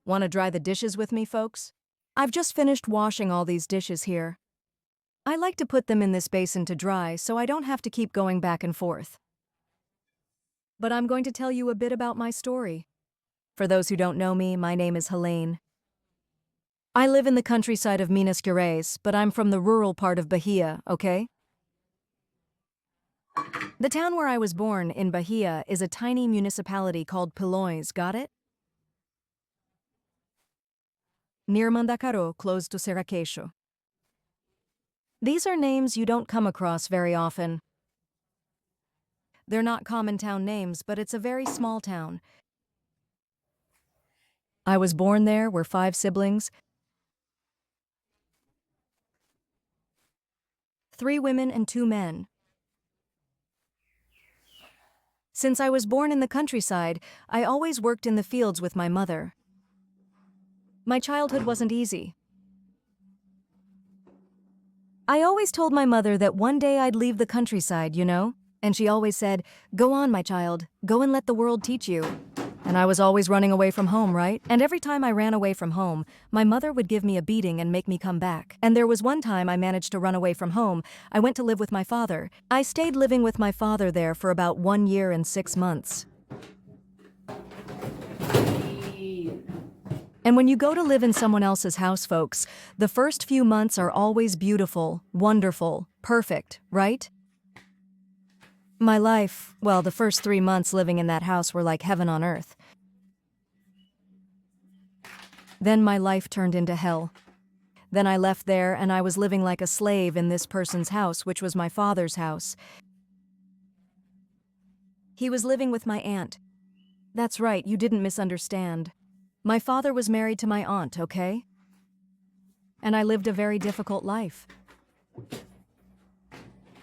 Want to dry the dishes with me, folks? I've just finished washing all these dishes here. I like to put them in this basin to dry so I don't have to keep going back and forth. But I'm going to tell you a bit about my story. For those who don't know me, my name is Helene. I live in the countryside of Minas Gerais, but I'm from the rural part of Bahia, okay? The town where I was born, in Bahia, is a tiny municipality called Pilões, got it? Near Mandacaru, close to Seraqueixo. These are names you don't come across very often. They're not common town names, but it's a very small town. I was born there, we're 5 siblings, 3 women and 2 men. Since I was born in the countryside, I always worked in the fields with my mother. My childhood wasn't easy. I always told my mother that one day I'd leave the countryside, you know? And she always said, "Go on, my child, go and let the world teach you." And I was always running away from home, right? And every time I ran away from home, my mother would give me a beating and make me come back. And there was one time I managed to run away from home. I went to live with my father. I stayed living with my father there for about 1 year and 6 months. And when you go to live in someone else's house, folks, the first few months are always beautiful, wonderful, perfect, right? My life, well, the first 3 months living in that house were like heaven on earth. Then my life turned into hell. Then I left there and I was living like a slave in this person's house, which was my father's house. He was living with my aunt. That's right, you didn't misunderstand. My father was married to my aunt, okay? And I lived a very difficult life.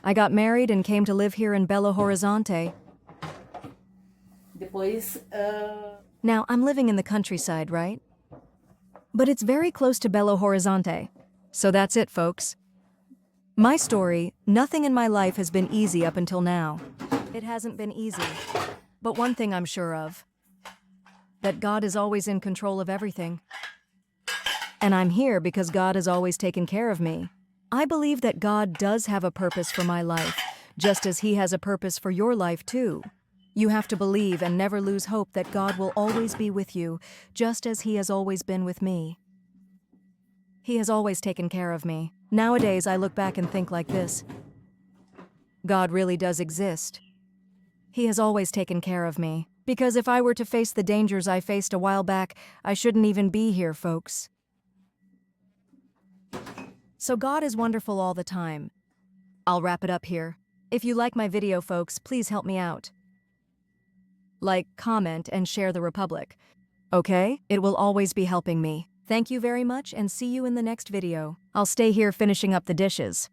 I got married and came to live here in Belo Horizonte. Now, I'm living in the countryside, right? But it's very close to Belo Horizonte. So that's it, folks. My story, nothing in my life has been easy up until now. It hasn't been easy. But one thing I'm sure of, that God is always in control of everything. And I'm here because God has always taken care of me. I believe that God does have a purpose for my life, just as He has a purpose for your life too. You have to believe and never lose hope that God will always be with you, just as He has always been with me. He has always taken care of me. Nowadays, I look back and think like this: God really does exist. He has always taken care of me. Because if I were to face the dangers I faced a while back, I shouldn't even be here, folks. So God is wonderful all the time. I'll wrap it up here. If you like my video, folks, please help me out. Like, comment, and share the Republic. Okay? It will always be helping me. Thank you very much and see you in the next video. I'll stay here finishing up the dishes.